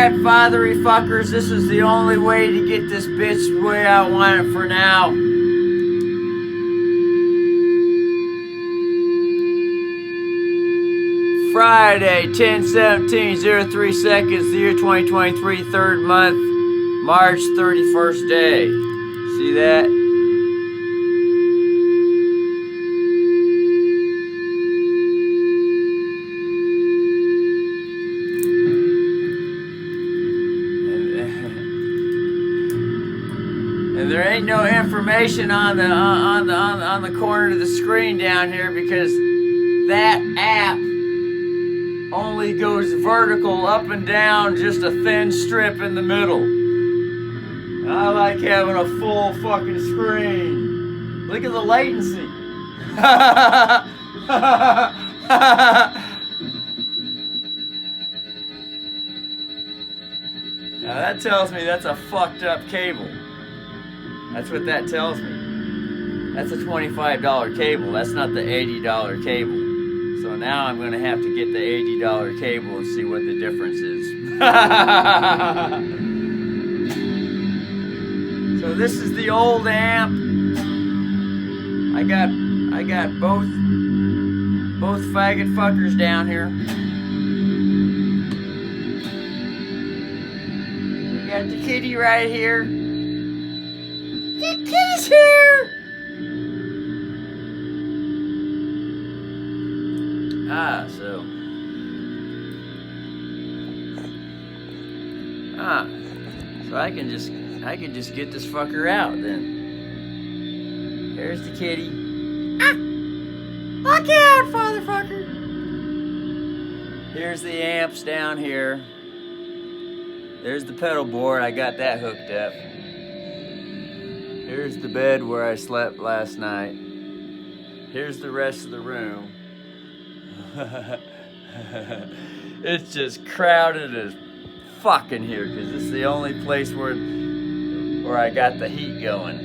Alright, fathery fuckers, this is the only way to get this bitch the way I want it for now. Friday, 10/17/03 seconds, the year 2023, 3rd month, March 31st day. See that? And there ain't no information on the corner of the screen down here because that app only goes vertical up and down, just a thin strip in the middle. I like having a full fucking screen. Look at the latency. Now that tells me that's a fucked up cable. That's what that tells me. That's a $25 cable. That's not the $80 cable. So now I'm going to have to get the $80 cable and see what the difference is. So this is the old amp. I got both faggot fuckers down here. We got the kitty right here. The kitty's here. So I can just get this fucker out then. There's the kitty. Look out, fatherfucker. Here's the amps down here. There's the pedal board. I got that hooked up. Here's the bed where I slept last night. Here's the rest of the room. It's just crowded as fuck in here because this is the only place where I got the heat going.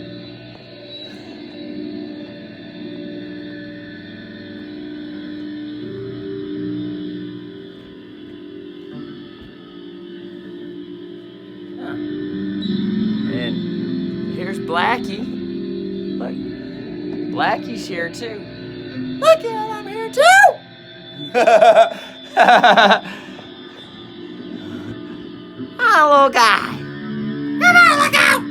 And here's Blackie. Look, Blackie's here too. Look out, I'm here too. Oh, little guy. Come on, look out!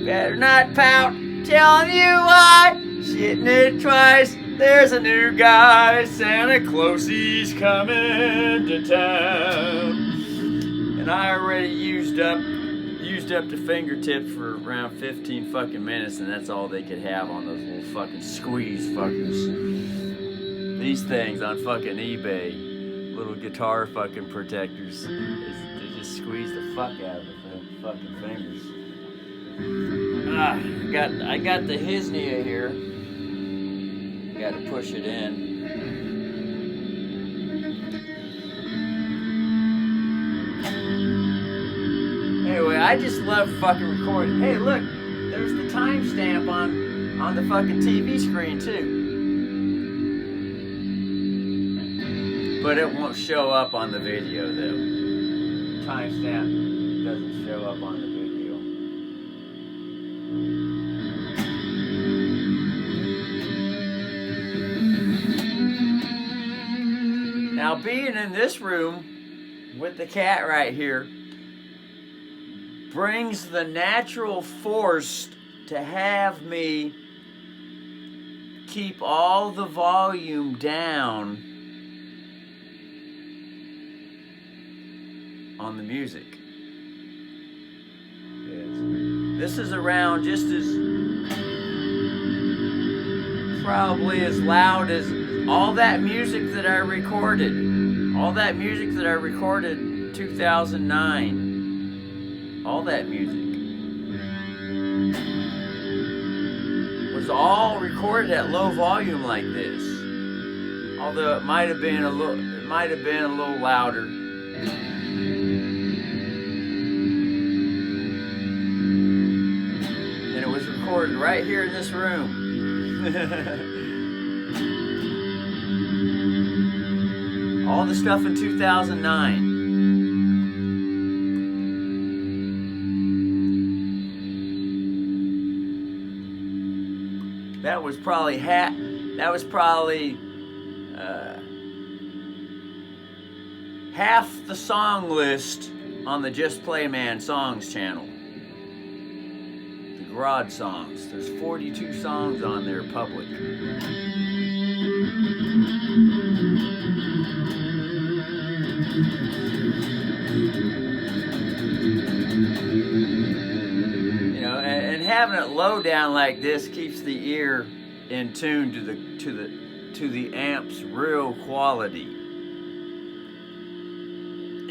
Better not pout. Telling you why. Shitting it twice. There's a new guy. Santa Claus, he's coming to town. And I already used up the fingertips for around 15 fucking minutes, and that's all they could have on those little fucking squeeze fuckers. These things on fucking eBay, little guitar fucking protectors, they just squeeze the fuck out of the fucking fingers. I got the Hisnia here. Got to push it in. Anyway, I just love fucking recording. Hey, look, there's the timestamp on the fucking TV screen too. But it won't show up on the video though. Timestamp doesn't show up on the video. Now being in this room with the cat right here brings the natural force to have me keep all the volume down on the music. Yes. This is around just as probably as loud as all that music that I recorded. All that music that I recorded in 2009. All that music was all recorded at low volume like this. Although it might have been a little louder. And it was recorded right here in this room. All the stuff in 2009. That was probably half the song list on the Just Play Man Songs channel. The Garage songs. There's 42 songs on there public. You know, and having it low down like this keeps the ear in tune to the amp's real quality.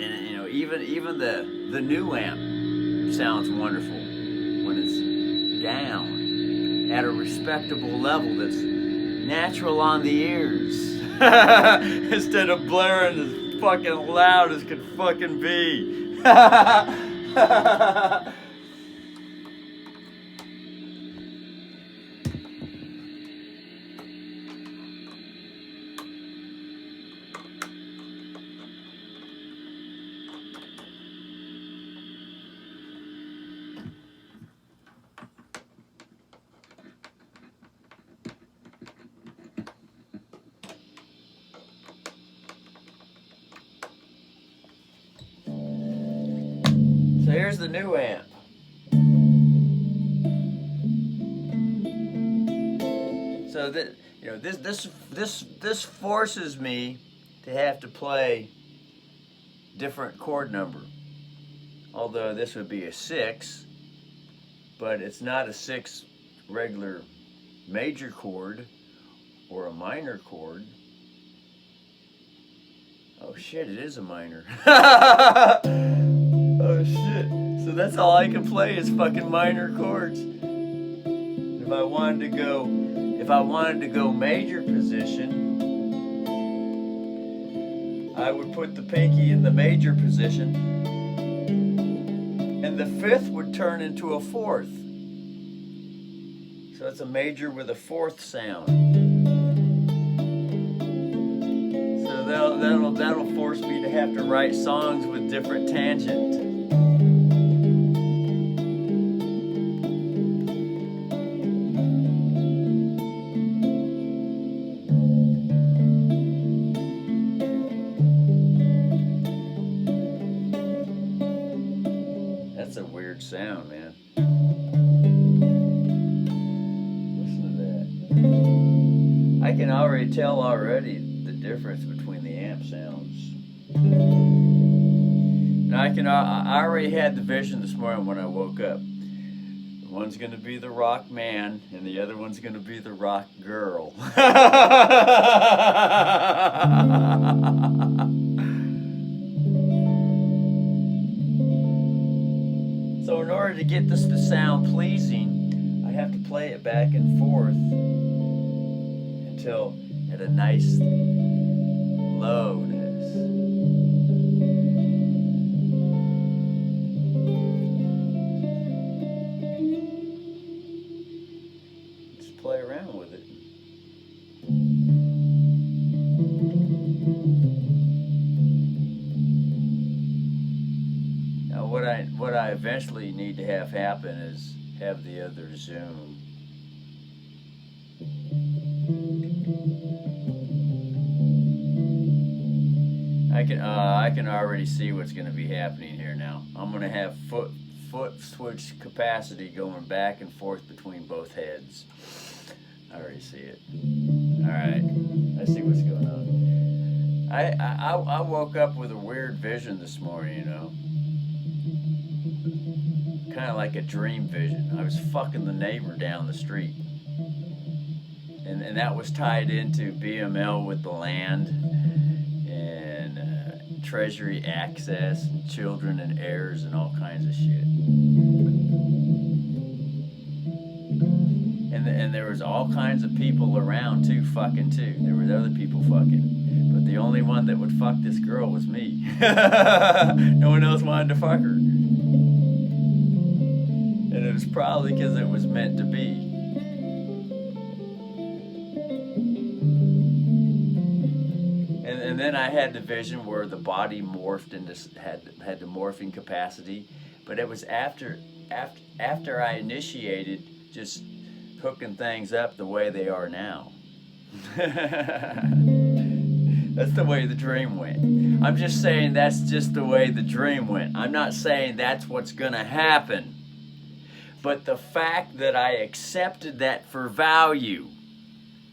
And you know, even the new amp sounds wonderful when it's down at a respectable level that's natural on the ears instead of blaring as fucking loud as could fucking be. So here's the new amp. So that, you know, this forces me to have to play different chord number. Although this would be a 6, but it's not a 6 regular major chord or a minor chord. Oh shit, it is a minor. Oh shit. So that's all I can play is fucking minor chords. If I wanted to go major position, I would put the pinky in the major position, and the 5th would turn into a 4th. So it's a major with a 4th sound. So that'll force me to have to write songs with different tangent. That's a weird sound, man. Listen to that. I can already tell the difference between the amp sounds. Now I already had the vision this morning when I woke up. One's going to be the rock man, and the other one's going to be the rock girl. So in order to get this to sound pleasing, I have to play it back and forth until at a nice lowness. Play around with it. Now what I eventually need to have happen is have the other zoom. I can already see what's going to be happening here now. I'm going to have foot switch capacity going back and forth between both heads. I already see it. Alright, I see what's going on. I woke up with a weird vision this morning, you know. Kind of like a dream vision. I was fucking the neighbor down the street. And that was tied into BML with the land and treasury access and children and heirs and all kinds of shit. And there was all kinds of people around too, fucking too. There was other people fucking. But the only one that would fuck this girl was me. No one else wanted to fuck her. And it was probably because it was meant to be. And and then I had the vision where the body morphed into had the morphing capacity, but it was after I initiated just hooking things up the way they are now. That's the way the dream went. I'm just saying that's just the way the dream went. I'm not saying that's what's gonna happen. But the fact that I accepted that for value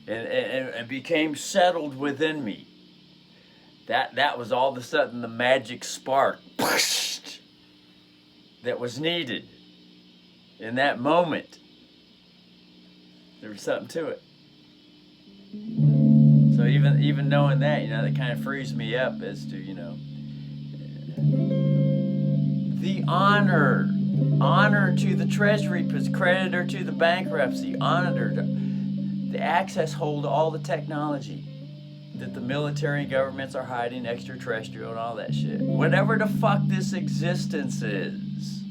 and became settled within me, that was all of a sudden the magic spark that was needed in that moment. There was something to it. So even knowing that, that kind of frees me up as to, the honor to the treasury, creditor to the bankruptcy, honor to the access hold to all the technology that the military and governments are hiding, extraterrestrial and all that shit. Whatever the fuck this existence is.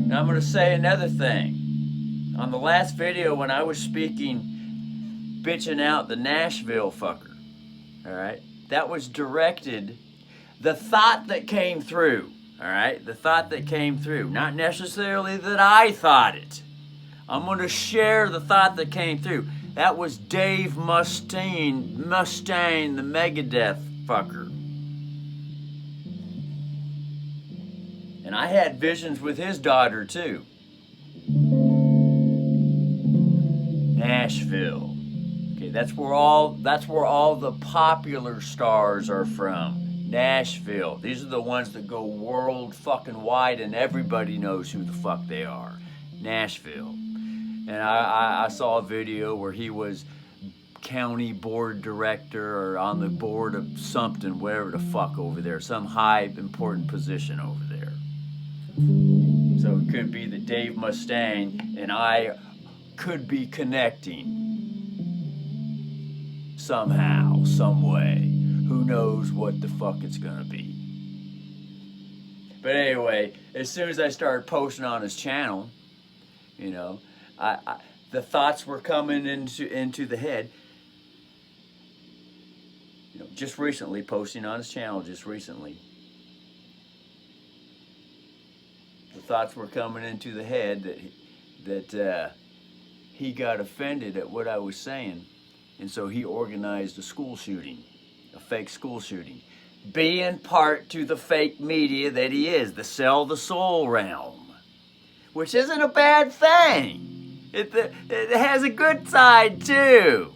Now I'm going to say another thing. On the last video when I was speaking, bitching out the Nashville fucker, alright? That was directed, the thought that came through, alright? The thought that came through. Not necessarily that I thought it. I'm going to share the thought that came through. That was Dave Mustaine, the Megadeth fucker. And I had visions with his daughter too. Nashville. Okay, that's where all the popular stars are from. Nashville. These are the ones that go world fucking wide and everybody knows who the fuck they are. Nashville. And I saw a video where he was county board director or on the board of something, whatever the fuck over there, some high important position over there. So it could be that Dave Mustaine and I could be connecting somehow, some way. Who knows what the fuck it's gonna be. But anyway, as soon as I started posting on his channel, the thoughts were coming into the head. Just recently, posting on his channel just recently. The thoughts were coming into the head that he got offended at what I was saying, and so he organized a school shooting, a fake school shooting, being part to the fake media that he is, the sell the soul realm, which isn't a bad thing. It has a good side too.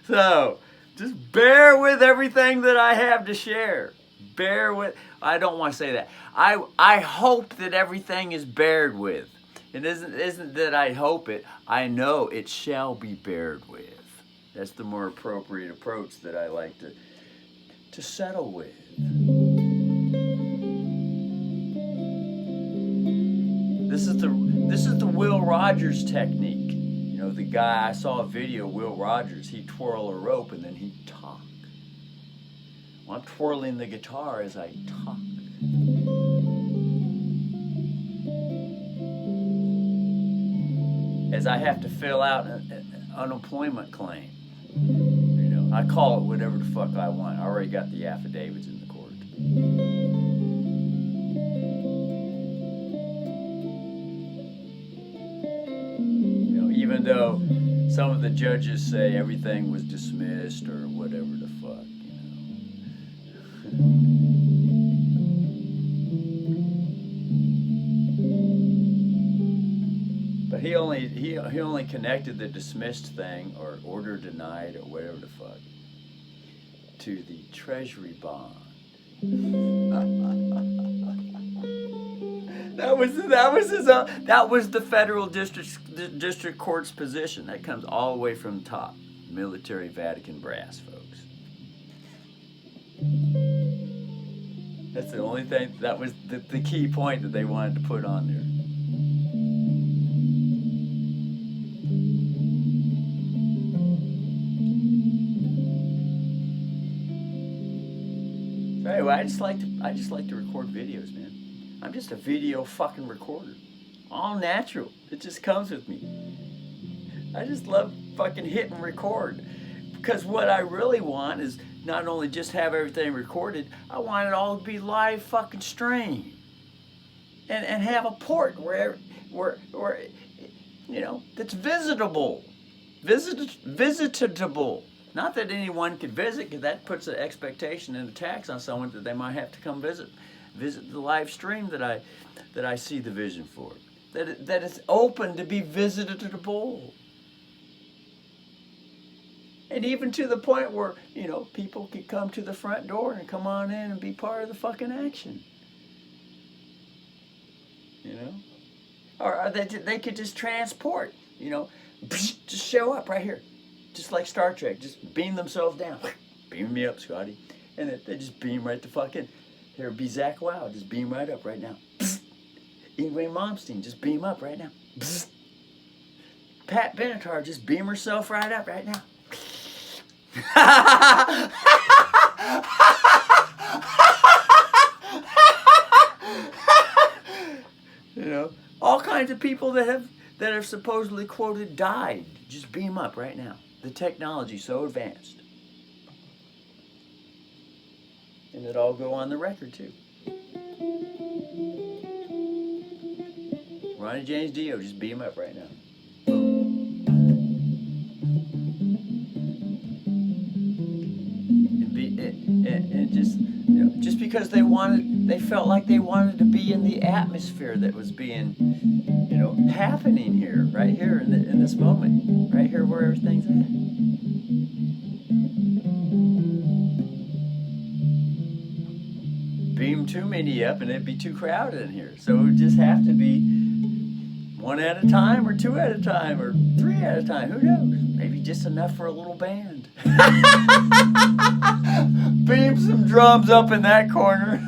So just bear with everything that I have to share. Bear with. I don't want to say that. I hope that everything is bared with. It isn't that I hope it. I know it shall be bared with. That's the more appropriate approach that I like to settle with. This is the Will Rogers technique. The guy, I saw a video of Will Rogers, he'd twirl a rope and then he'd talk. Well, I'm twirling the guitar as I talk. As I have to fill out an unemployment claim. I call it whatever the fuck I want. I already got the affidavits in the court. Even though some of the judges say everything was dismissed or whatever the fuck, But he only connected the dismissed thing or order denied or whatever the fuck to the treasury bond. That was the federal district court's position. That comes all the way from the top, military Vatican brass, folks. That's the only thing. That was the key point that they wanted to put on there. So anyway, I just like to record videos, man. I'm just a video fucking recorder. All natural. It just comes with me. I just love fucking hitting record. Because what I really want is not only just have everything recorded, I want it all to be live fucking stream. And have a port where you know, that's visitable. Visitable. Not that anyone could visit, because that puts an expectation and a tax on someone that they might have to come visit the live stream that I see the vision for. That it's open to be visitable. And even to the point where, you know, people could come to the front door and come on in and be part of the fucking action. You know? Or they could just transport, you know, just show up right here. Just like Star Trek, just beam themselves down. Beam me up, Scotty. And they just beam right the fuck in. Here be Zach Wow, just beam right up right now. Ingrid Malmsteen, just beam up right now. Pat Benatar, just beam herself right up right now. You know, all kinds of people that have supposedly quoted died. Just beam up right now. The technology's so advanced. And it all go on the record too. Ronnie James Dio, just beam up right now. And just, you know, just because they felt like they wanted to be in the atmosphere that was being, you know, happening here, right here in this moment, right here where everything's at. Beam too many up and it'd be too crowded in here, so it would just have to be one at a time, or two at a time, or three at a time. Who knows? Maybe just enough for a little band. Beam some drums up in that corner.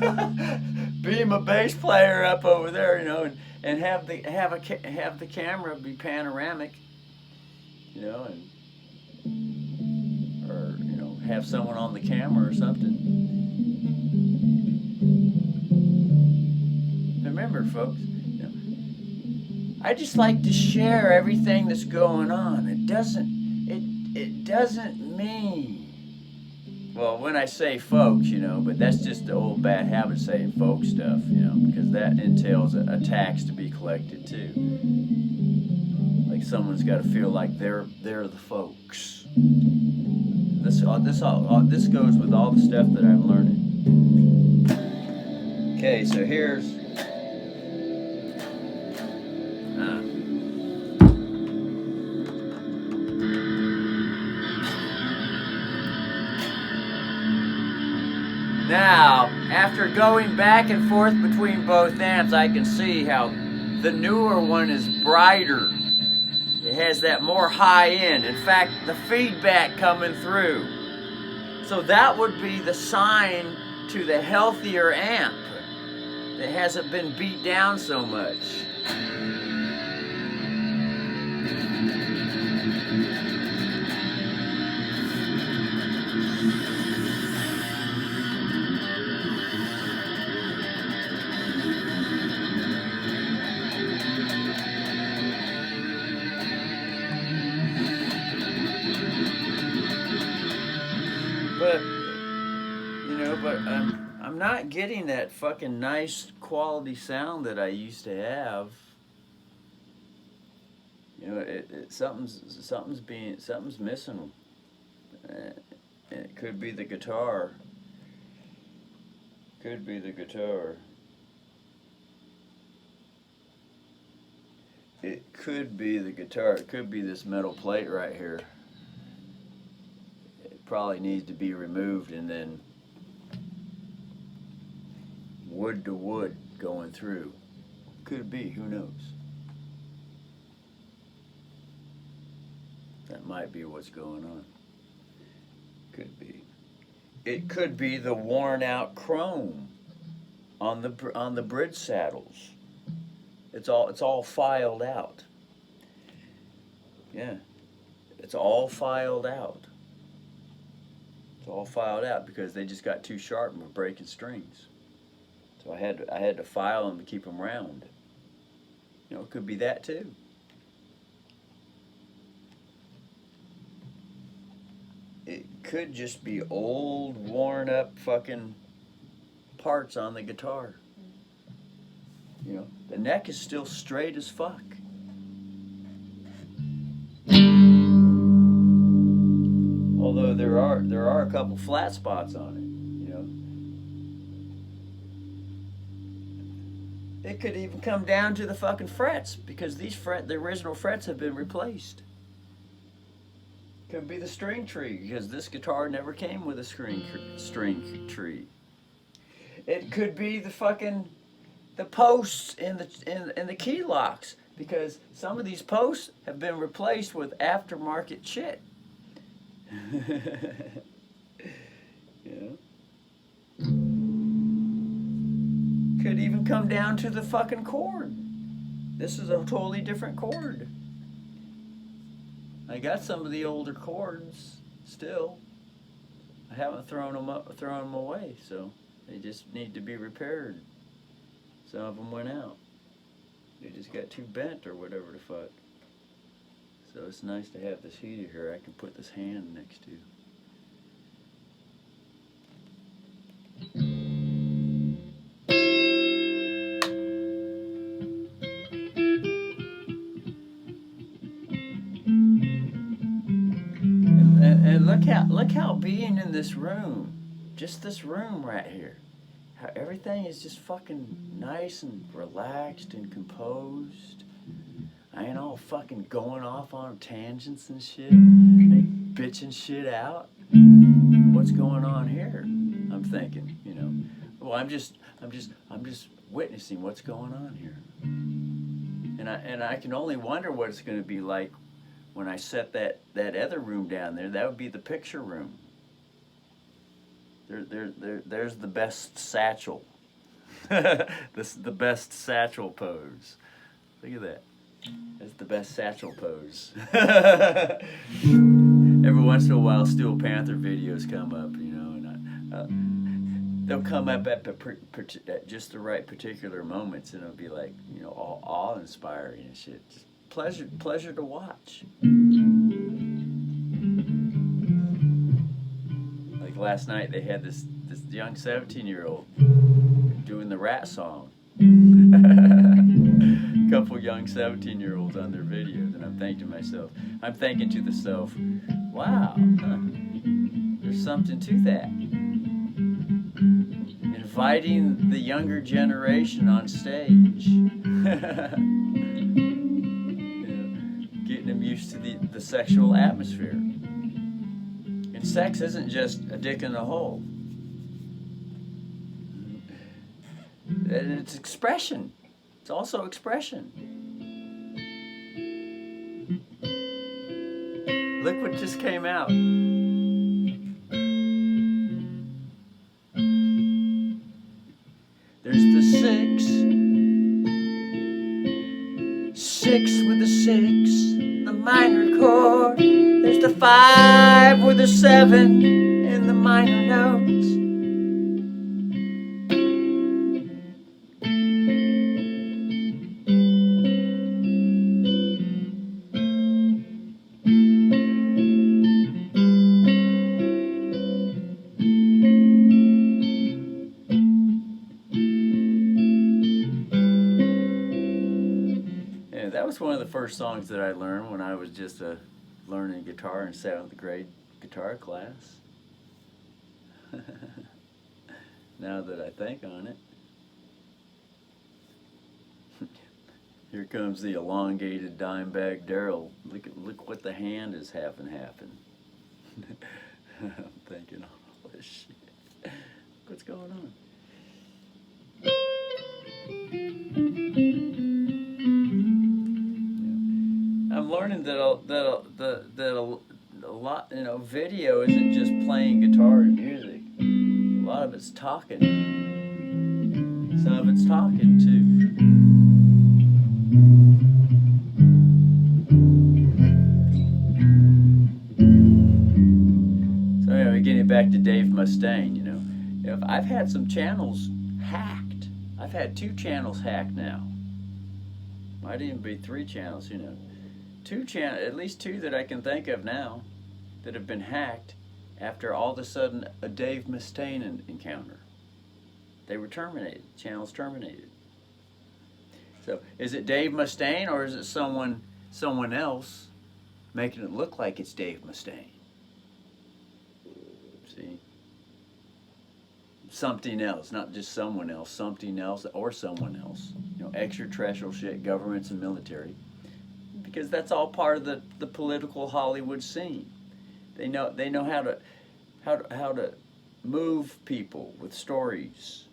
Beam a bass player up over there, you know, and have the camera be panoramic, you know, or you know, have someone on the camera or something. Remember, folks. I just like to share everything that's going on. It doesn't mean, well, when I say folks, you know, but that's just the old bad habit saying folk stuff, you know, because that entails a tax to be collected too. Like someone's got to feel like they're the folks. This goes with all the stuff that I'm learning. Okay, so here's. Now, after going back and forth between both amps, I can see how the newer one is brighter. It has that more high end. In fact, the feedback coming through. So that would be the sign to the healthier amp that hasn't been beat down so much. But I'm not getting that fucking nice quality sound that I used to have. You know, something's missing. It could be the guitar. Could be the guitar. It could be the guitar. It could be this metal plate right here. It probably needs to be removed and then wood to wood going through. Could be, who knows? That might be what's going on. Could be. It could be the worn out chrome on the bridge saddles. It's all filed out. Yeah. It's all filed out. It's all filed out because they just got too sharp and were breaking strings. So I had to file them to keep them round. You know, it could be that too. could just be old, worn up fucking parts on the guitar. You know, the neck is still straight as fuck. Although there are a couple flat spots on it, you know. It could even come down to the fucking frets, because the original frets have been replaced. Could be the string tree, because this guitar never came with a string tree. It could be the posts in the key locks, because some of these posts have been replaced with aftermarket shit. Yeah. Could even come down to the fucking cord. This is a totally different cord. I got some of the older cords still. I haven't thrown them away, so they just need to be repaired. Some of them went out. They just got too bent or whatever the fuck. So it's nice to have this heater here I can put this hand next to. And look how being in this room, just this room right here, how everything is just fucking nice and relaxed and composed. I ain't all fucking going off on tangents and shit, ain't bitching shit out. What's going on here? I'm thinking, you know. Well, I'm just witnessing what's going on here. And I can only wonder what it's going to be like when I set that other room down there. That would be the picture room. There's the best satchel. This is the best satchel pose. Look at that. That's the best satchel pose. Every once in a while, Steel Panther videos come up, you know, and they'll come up at just the right particular moments, and it'll be like, you know, all awe-inspiring and shit. Just pleasure to watch. Like last night, they had this young 17-year-old doing the Rat song. Couple young 17-year-olds on their videos, and I'm thinking to myself, wow, there's something to that. Inviting the younger generation on stage. You know, getting them used to the sexual atmosphere. And sex isn't just a dick in the hole. And it's expression. It's also expression. Look what just came out. There's the 6 with the 6, the minor chord. There's the 5 with the 7 in the minor notes. That was one of the first songs that I learned when I was just learning guitar in 7th grade guitar class. Now that I think on it. Here comes the elongated Dimebag Darrell. Look what the hand is half and half. I'm thinking, oh shit, what's going on? I'm learning that a lot, you know, video isn't just playing guitar and music. A lot of it's talking. Some of it's talking too. So anyway, getting back to Dave Mustaine, you know, I've had some channels hacked. I've had 2 channels hacked now. Might even be 3 channels, you know. At least 2 that I can think of now that have been hacked after all of a sudden a Dave Mustaine encounter. They were terminated. Channel's terminated. So is it Dave Mustaine or is it someone else making it look like it's Dave Mustaine? See? Something else, not just someone else, something else or someone else. You know, extraterrestrial shit, governments and military. Because that's all part of the political Hollywood scene. They know how to move people with stories,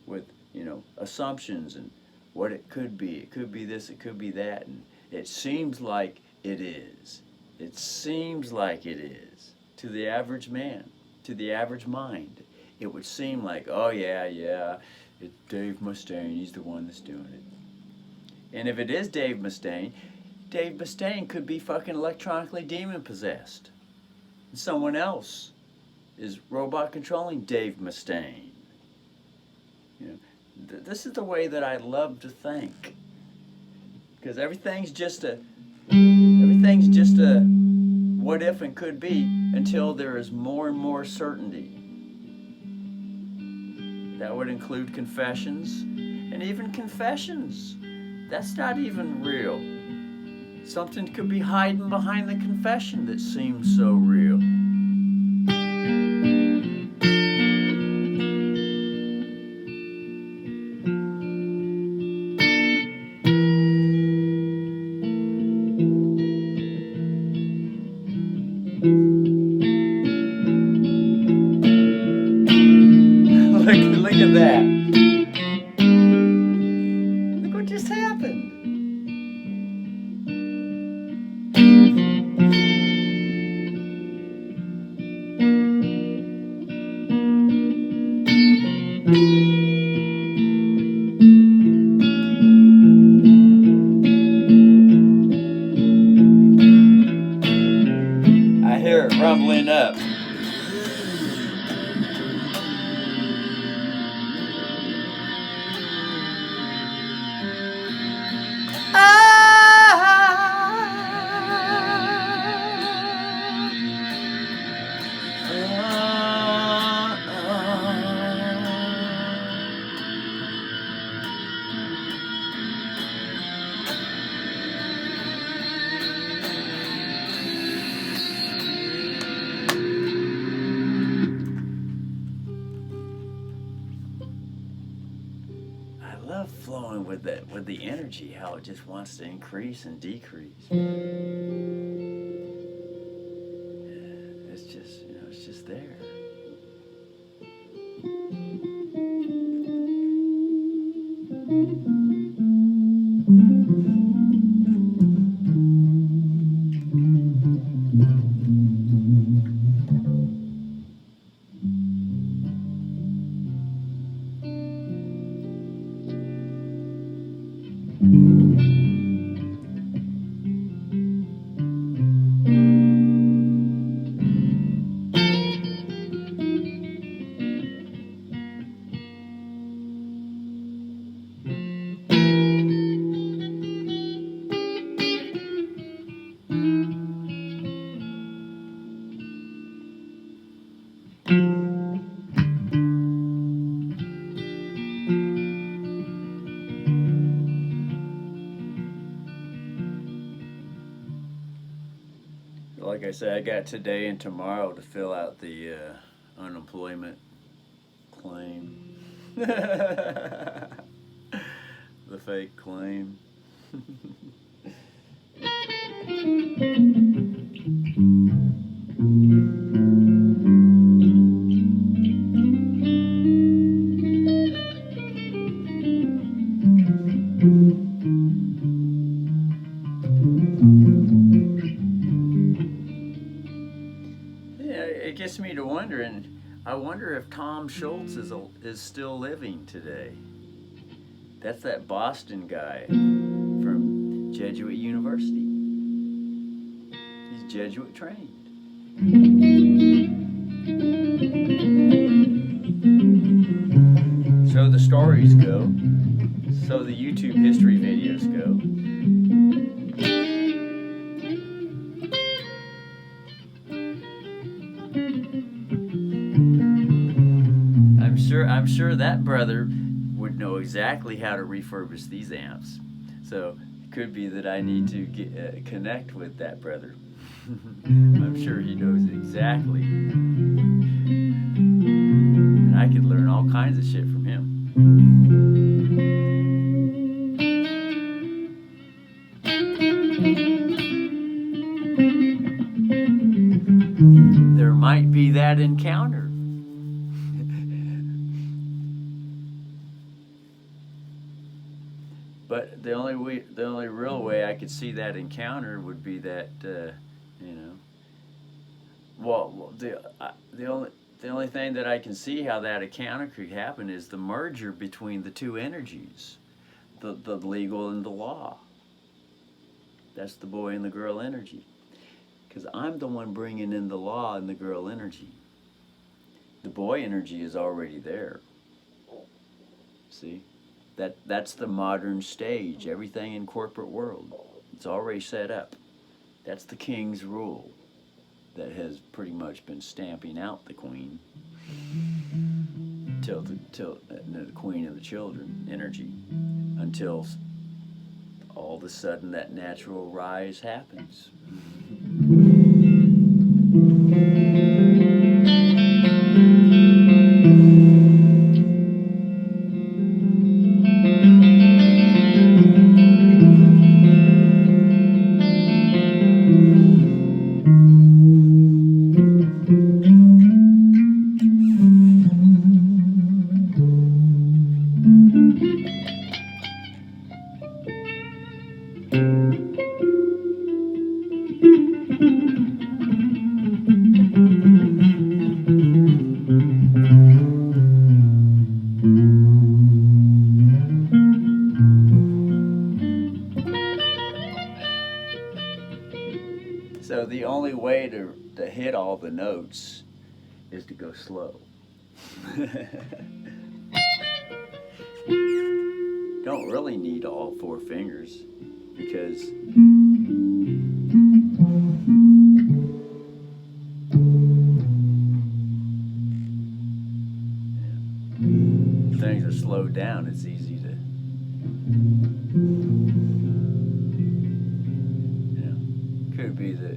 with, you know, assumptions and what it could be. It could be this, it could be that, and it seems like it is. It seems like it is. To the average man, to the average mind, it would seem like, oh yeah, it's Dave Mustaine, he's the one that's doing it. And if it is Dave Mustaine could be fucking electronically demon possessed. And someone else is robot controlling Dave Mustaine. You know, this is the way that I love to think, because everything's just a what if and could be until there is more and more certainty. That would include confessions, and even confessions, that's not even real. Something could be hiding behind the confession that seems so real. Look at that. Look what just happened. I hear it rumbling up. I love flowing with the energy, how it just wants to increase and decrease. It's just, you know, it's just there. Like I said, I got today and tomorrow to fill out the unemployment claim. The fake claim. It gets me to wondering. I wonder if Tom Schultz is still living today. That's that Boston guy from Jesuit University. He's Jesuit trained. So the stories go. So the YouTube history videos go. sure that brother would know exactly how to refurbish these amps. So it could be that I need to connect with that brother. I'm sure he knows exactly. And I could learn all kinds of shit from him. There might be that encounter. But the only real way I could see that encounter would be that, well, the only thing that I can see how that encounter could happen is the merger between the two energies, the legal and the law. That's the boy and the girl energy. Because I'm the one bringing in the law and the girl energy. The boy energy is already there. See? That's the modern stage. Everything in corporate world, it's already set up. That's the king's rule that has pretty much been stamping out the queen till the queen and the children energy, until all of a sudden that natural rise happens. So the only way to hit all the notes is to go slow. Don't really need all 4 fingers, because things are slowed down. It's easy to, could be that,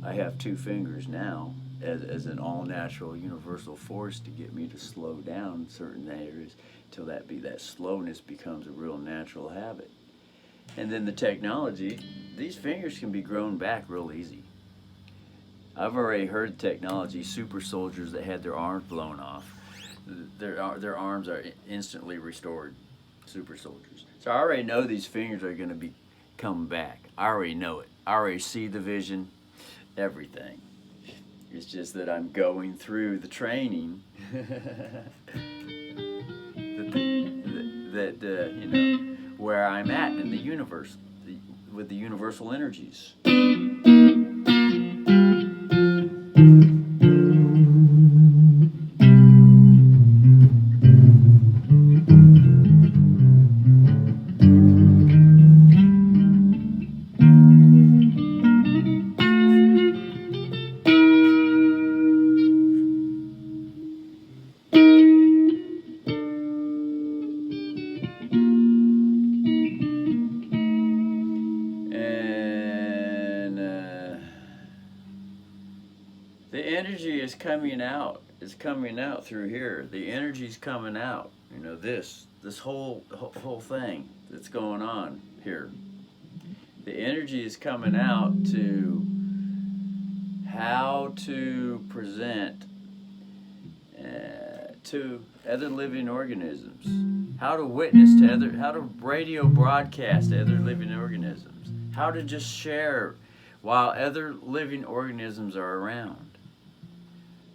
I have 2 fingers now as an all-natural universal force to get me to slow down certain areas till that slowness becomes a real natural habit. And then the technology, these fingers can be grown back real easy. I've already heard technology, super soldiers that had their arms blown off, their arms are instantly restored, super soldiers. So I already know these fingers are going to be coming back. I already know it. I already see the vision, everything. It's just that I'm going through the training where I'm at in the universe, with the universal energies. The energy is coming out. It's coming out through here. The energy's coming out. This whole thing that's going on here. The energy is coming out to how to present to other living organisms, how to witness to other, how to radio broadcast to other living organisms, how to just share while other living organisms are around.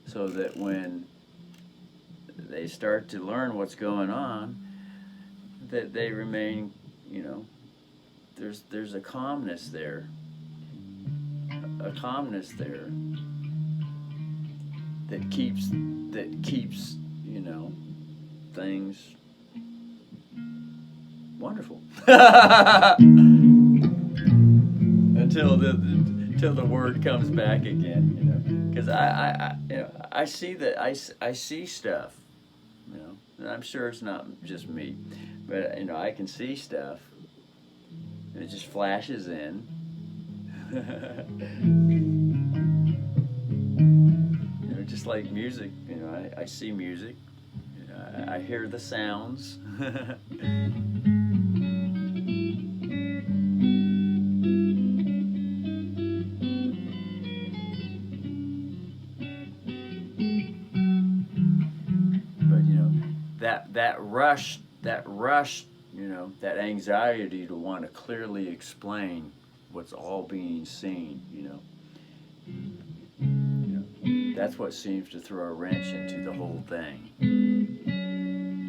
So that when they start to learn what's going on, that they remain, there's a calmness there. A calmness there that keeps things wonderful. Until the word comes back again, because I see that I see stuff, And I'm sure it's not just me, but you know, I can see stuff, and it just flashes in. You know, just like music. You know, I see music. You know, I hear the sounds. That rush, you know, that anxiety to want to clearly explain what's all being seen, you know, that's what seems to throw a wrench into the whole thing.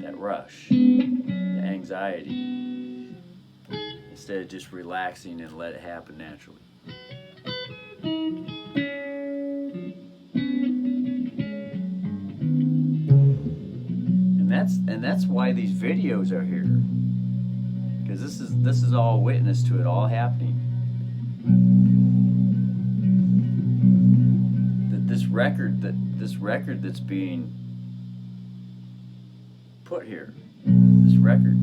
That rush, the anxiety, instead of just relaxing and let it happen naturally. And that's why these videos are here, because this is all witness to it all happening. That this record that's being put here, this record,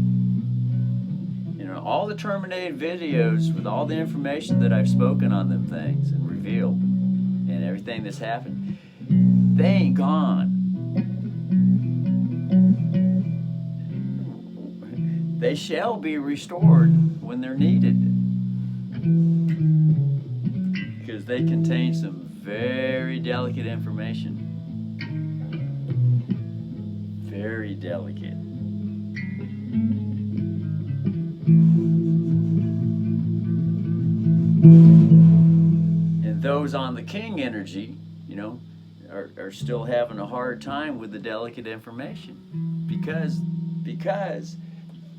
you know, all the terminated videos with all the information that I've spoken on them things and revealed, and everything that's happened, they ain't gone. They shall be restored when they're needed, because they contain some very delicate information. Very delicate. And those on the King energy, you know, are still having a hard time with the delicate information, because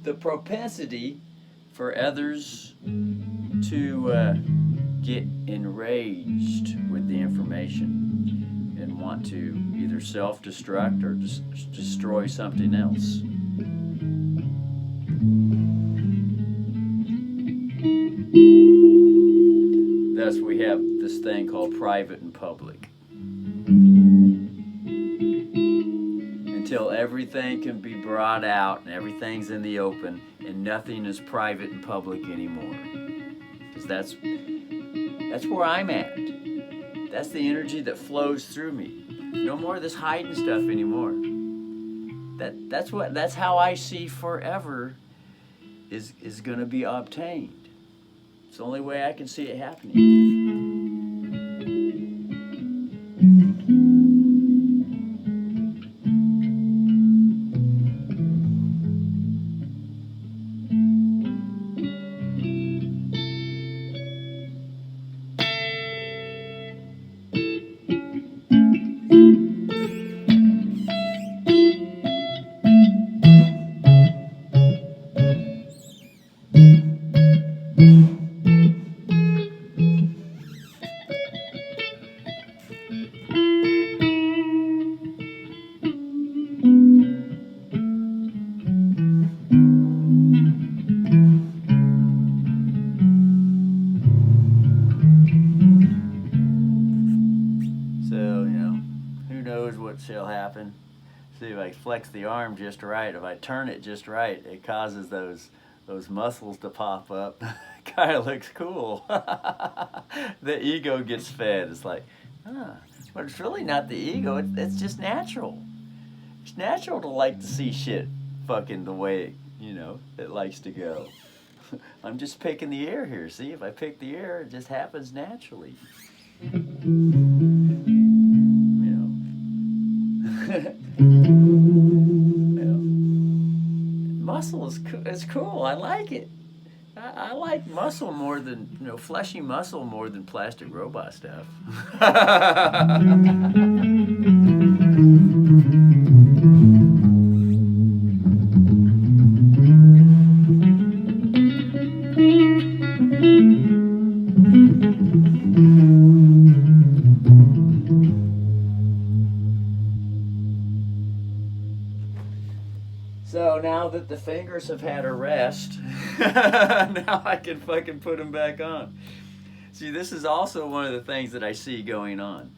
the propensity for others to get enraged with the information and want to either self-destruct or destroy something else. Thus we have this thing called private and public. Until everything can be brought out and everything's in the open and nothing is private and public anymore. Because that's where I'm at. That's the energy that flows through me. No more of this hiding stuff anymore. That's how I see forever is going to be obtained. It's the only way I can see it happening. Shall happen. See, if I flex the arm just right, if I turn it just right, it causes those muscles to pop up. Kind of looks cool. The ego gets fed. It's like, but it's really not the ego. It's just natural. It's natural to like to see shit fucking the way, you know, it likes to go. I'm just picking the air here. See, if I pick the air, it just happens naturally. Muscle is cool. I like it. I like muscle more than, you know, fleshy muscle more than plastic robot stuff. So now that the fingers have had a rest, now I can fucking put them back on. See, this is also one of the things that I see going on,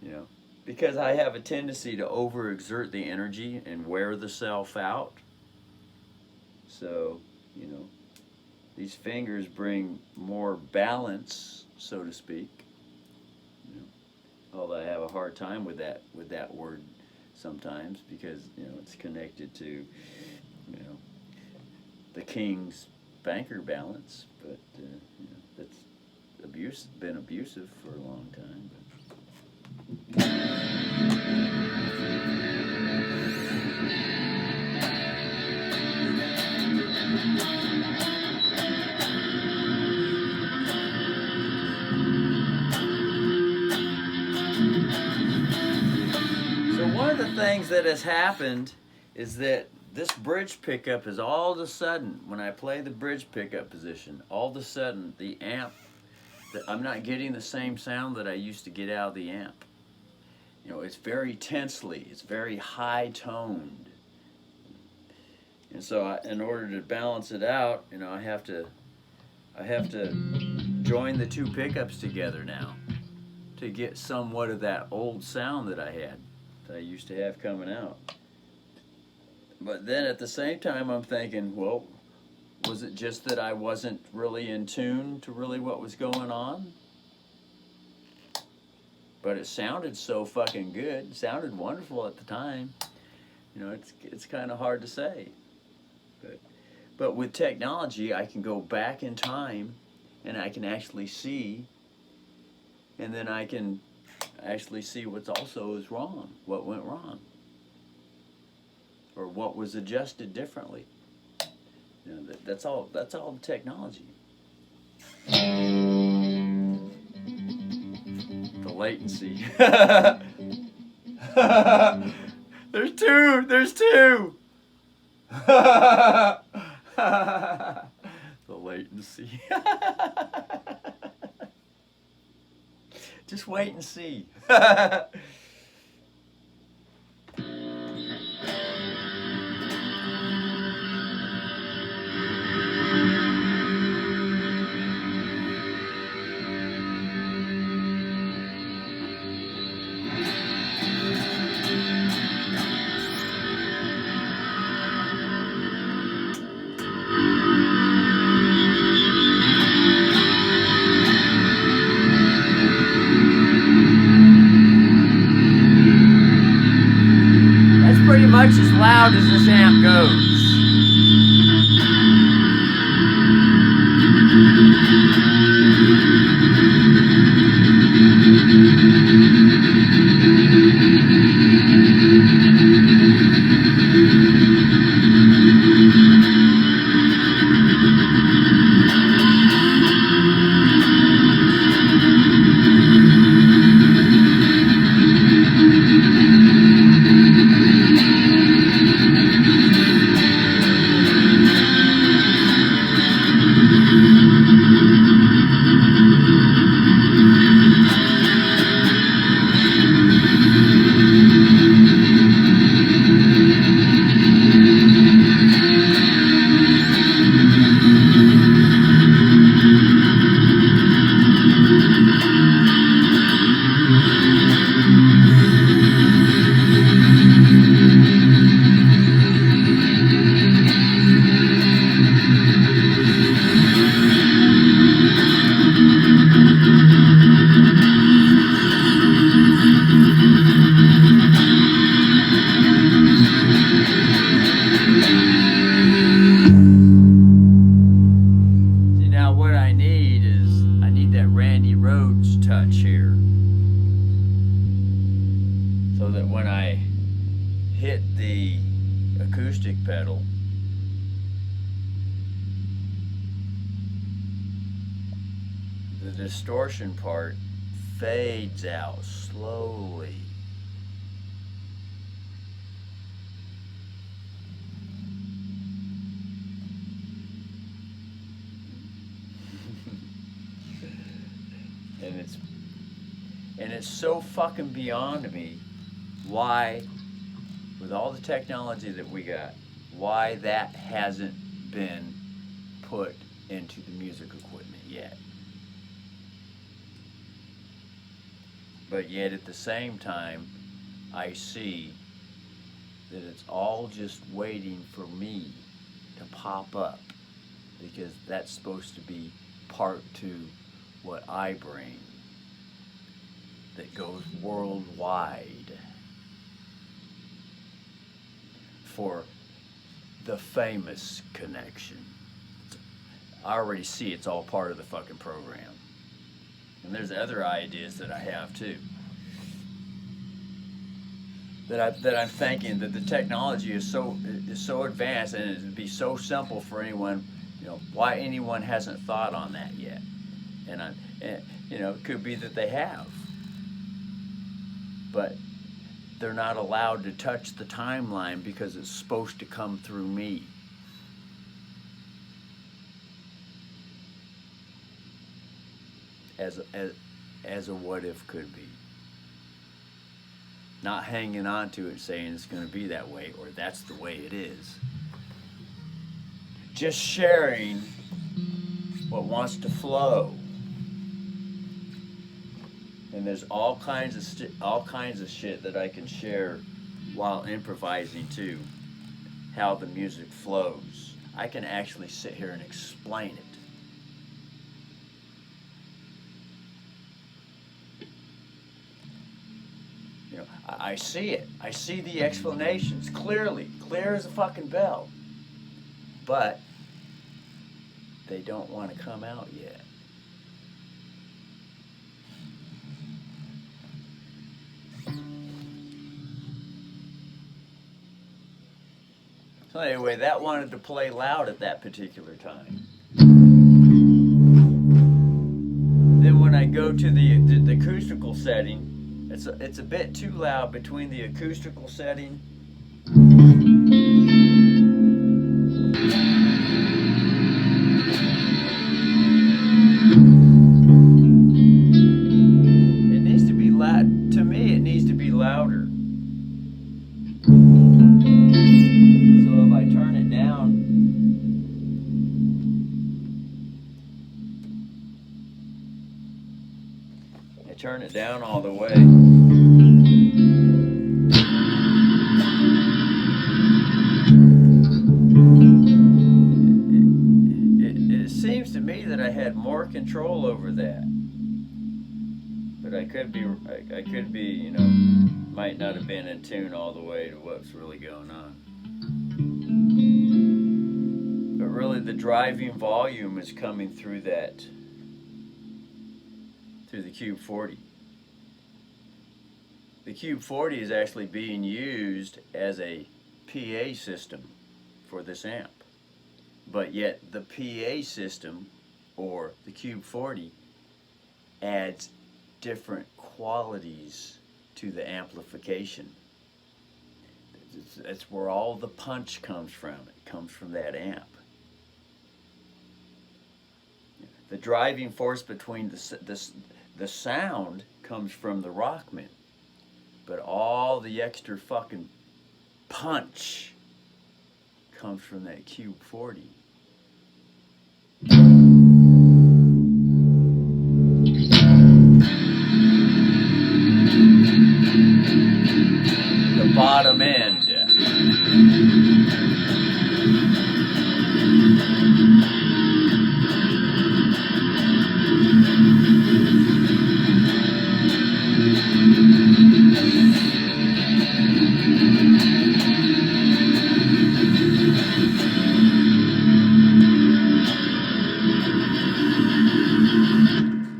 you know, because I have a tendency to overexert the energy and wear the self out. So, you know, these fingers bring more balance, so to speak. You know, although I have a hard time with that word sometimes, because, you know, it's connected to, you know, the king's banker balance, but you know, that's been abusive for a long time. So one of the things that has happened is that this bridge pickup is all of a sudden, when I play the bridge pickup position, all of a sudden the amp, I'm not getting the same sound that I used to get out of the amp. You know, it's very tensely, it's very high toned. And so in order to balance it out, you know, I have to join the two pickups together now to get somewhat of that old sound that I had, that I used to have coming out. But then at the same time, I'm thinking, well, was it just that I wasn't really in tune to really what was going on? But it sounded so fucking good. It sounded wonderful at the time. You know, it's kind of hard to say. But with technology, I can go back in time and I can actually see, and then I can actually see what's also is wrong, what went wrong, or what was adjusted differently. You know, that's all technology. The latency. There's two. The latency. Just wait and see. Pretty much as loud as this amp goes. Pedal. The distortion part fades out slowly. And it's so fucking beyond me why, with all the technology that we got, why that hasn't been put into the music equipment yet. But yet at the same time, I see that it's all just waiting for me to pop up, because that's supposed to be part to what I bring that goes worldwide for the famous connection. I already see it's all part of the fucking program. And there's other ideas that I have too. That I'm thinking that the technology is so advanced, and it would be so simple for anyone, why anyone hasn't thought on that yet. And it could be that they have, but they're not allowed to touch the timeline because it's supposed to come through me. As a what if could be. Not hanging on to it saying it's going to be that way or that's the way it is. Just sharing what wants to flow. And there's all kinds of shit that I can share while improvising too. How the music flows. I can actually sit here and explain it. I see it. I see the explanations clearly, clear as a fucking bell. But they don't want to come out yet. So anyway, that wanted to play loud at that particular time. Then when I go to the acoustical setting, it's a bit too loud between the acoustical setting it needs to be loud. To me, it needs to be louder. So if I turn it down, turn it down all the way. It seems to me that I had more control over that, but I could be, might not have been in tune all the way to what's really going on. But really, the driving volume is coming through that. Through the Cube 40. The Cube 40 is actually being used as a PA system for this amp. But yet the PA system, or the Cube 40, adds different qualities to the amplification. That's where all the punch comes from. It comes from that amp. The driving force between the sound comes from the ROCKMAN, but all the extra fucking punch comes from that Cube 40. The bottom end.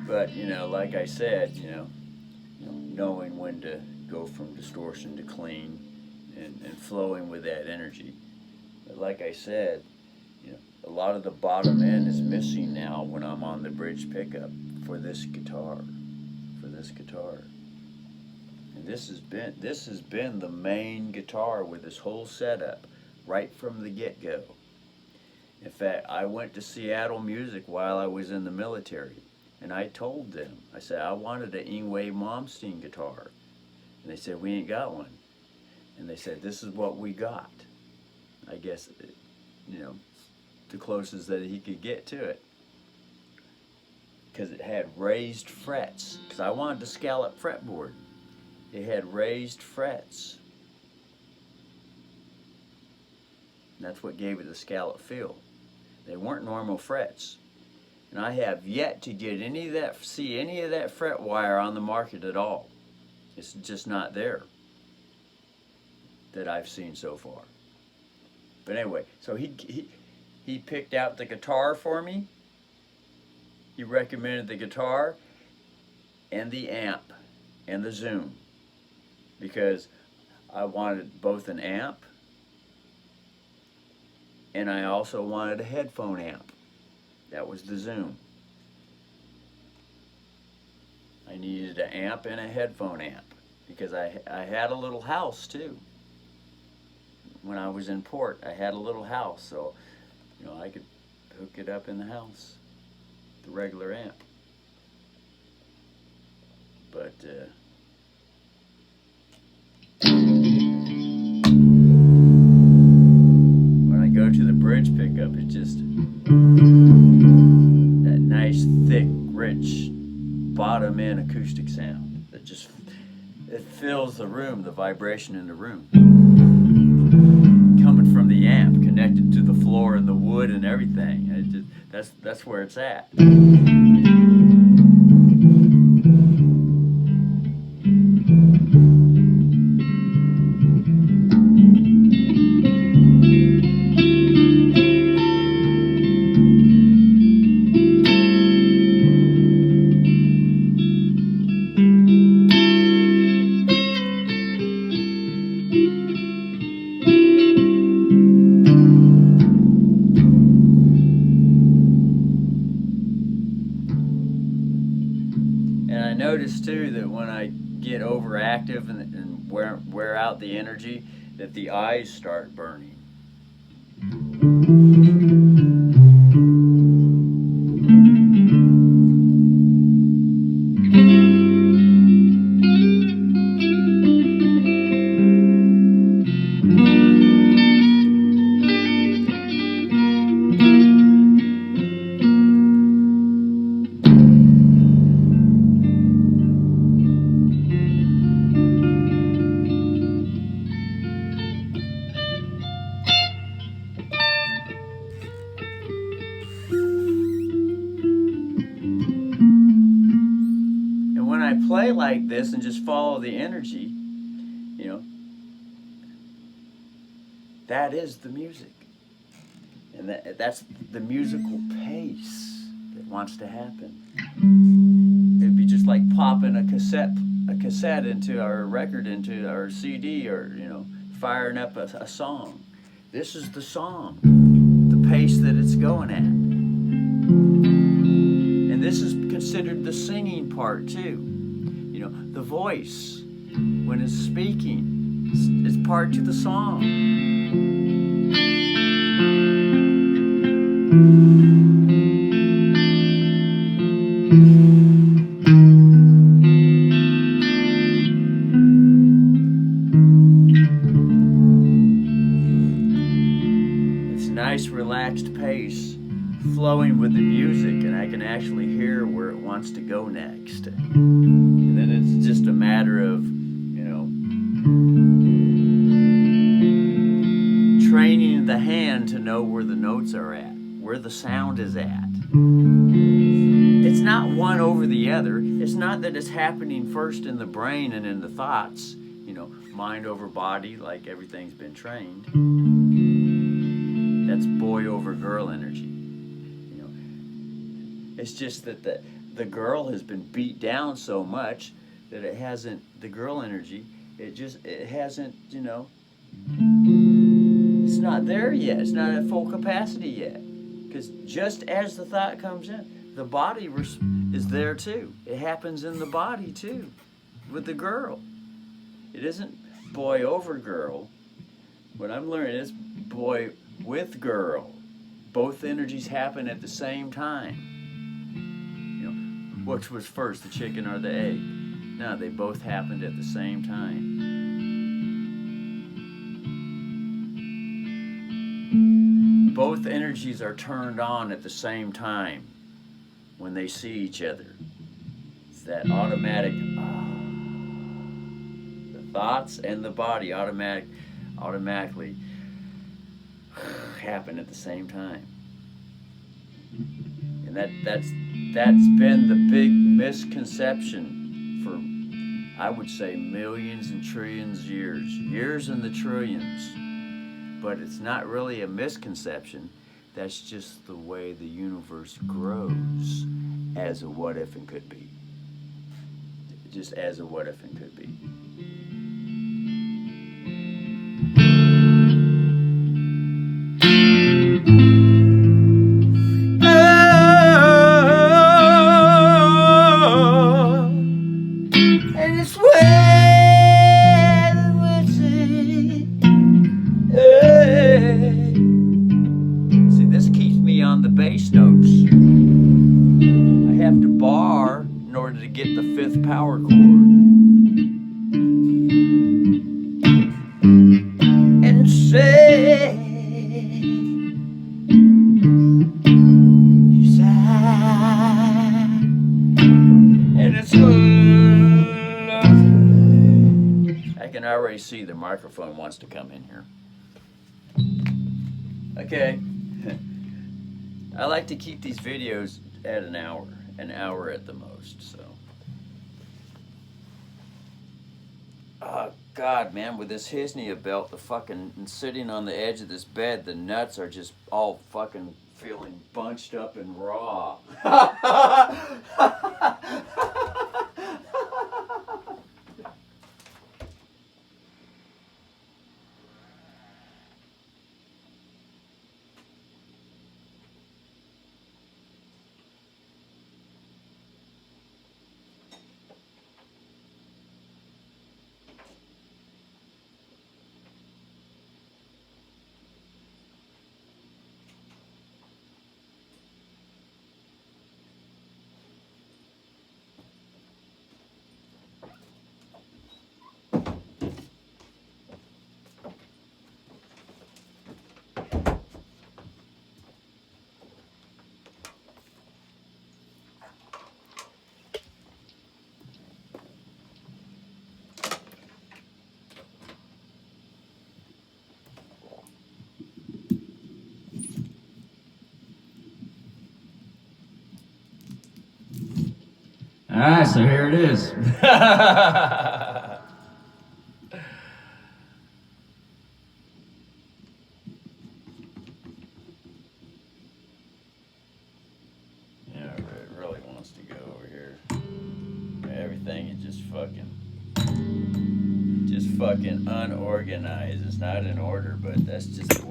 But, like I said, knowing when to go from distortion to clean and flowing with that energy. But like I said, a lot of the bottom end is missing now when I'm on the bridge pickup for this guitar. And this has been the main guitar with this whole setup right from the get-go. In fact, I went to Seattle Music while I was in the military, and I told them, I said, I wanted an Yngwie Malmsteen guitar. And they said, we ain't got one. And they said, this is what we got. I guess, the closest that he could get to it. Because it had raised frets. Because I wanted to scallop fretboard. it had raised frets. And that's what gave it the scallop feel. They weren't normal frets. And I have yet to get see any of that fret wire on the market at all. It's just not there that I've seen so far. But anyway, so he picked out the guitar for me. He recommended the guitar and the amp and the zoom, because I wanted both an amp and I also wanted a headphone amp. That was the zoom. I needed an amp and a headphone amp because I had a little house too. When I was in port, I had a little house, so you know, I could hook it up in the house, the regular amp. But when I go to the bridge pickup, it's just that nice, thick, rich, bottom-end acoustic sound that just, it fills the room, the vibration in the room. Coming from the amp, connected to the floor and the wood and everything. It just, that's where it's at. Notice too that when I get overactive and wear out the energy, that the eyes start burning. Play like this and just follow the energy, you know, that is the music. And that's the musical pace that wants to happen. It'd be just like popping a cassette into our record, into our CD, or, you know, firing up a song. This is the song, the pace that it's going at. And this is considered the singing part too. You know, the voice, when it's speaking, is part to the song. It's a nice, relaxed pace, flowing with the music, and I can actually hear where it wants to go next. And then it's just a matter of, you know, training the hand to know where the notes are at, where the sound is at. It's not one over the other. It's not that it's happening first in the brain and in the thoughts, you know, mind over body, like everything's been trained. That's boy over girl energy. You know, it's just that the girl has been beat down so much that it hasn't, the girl energy, it hasn't, you know, it's not there yet. It's not at full capacity yet. Because just as the thought comes in, the body is there too. It happens in the body too, with the girl. It isn't boy over girl. What I'm learning is boy with girl. Both energies happen at the same time. You know, which was first, the chicken or the egg? No, they both happened at the same time. Both energies are turned on at the same time when they see each other. It's that automatic, thoughts and the body automatically happen at the same time. And that's been the big misconception for, I would say, millions and trillions years in the trillions. But it's not really a misconception. That's just the way the universe grows as a what if and could be. Just as a what if and could be. And it's where we'll see. See, this keeps me on the bass notes. I have to bar in order to get the fifth power chord. And say, you sigh, and it's lovely. I can already see the microphone wants to come in here. Okay. I like to keep these videos at an hour at the most, so. Oh, God, man, with this Hisnia belt, the fucking, sitting on the edge of this bed, the nuts are just all fucking feeling bunched up and raw. Alright, so here it is. Yeah, it really wants to go over here. Everything is just fucking unorganized. It's not in order, but that's just the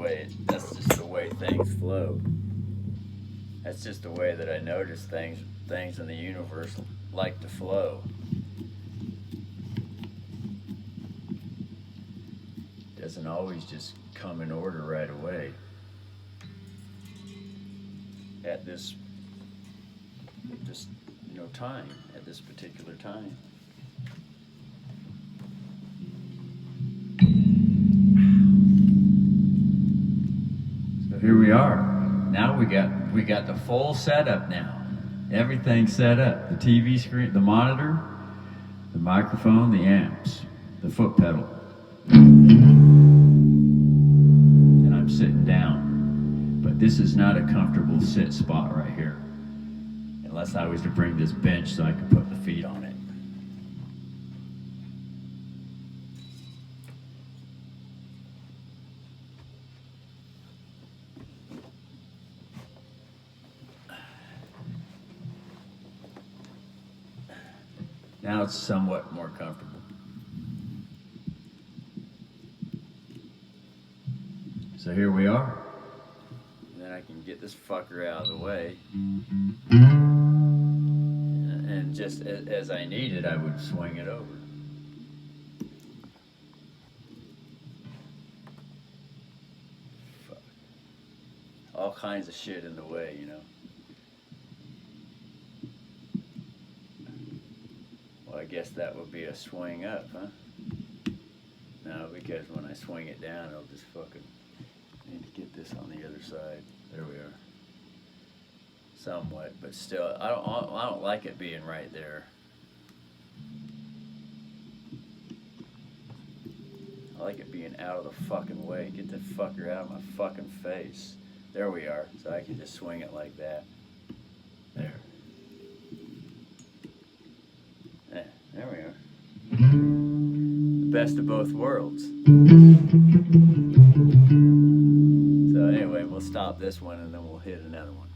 way things flow. That's just the way that I notice things in the universe like to flow. Doesn't always just come in order right away. At this time, at this particular time. So here we are. Now we got the full setup now. Everything's set up. The TV screen, the monitor, the microphone, the amps, the foot pedal. And I'm sitting down. But this is not a comfortable sit spot right here. Unless I was to bring this bench so I could put the feet on it. Now it's somewhat more comfortable. So here we are. And then I can get this fucker out of the way. And just as I need it, I would swing it over. Fuck. All kinds of shit in the way, you know. I guess that would be a swing up, huh? No, because when I swing it down, it'll just fucking need to get this on the other side. There we are. Somewhat, but still, I don't like it being right there. I like it being out of the fucking way. Get the fucker out of my fucking face. There we are. So I can just swing it like that. There. Yeah, there we are. The best of both worlds. So anyway, we'll stop this one and then we'll hit another one.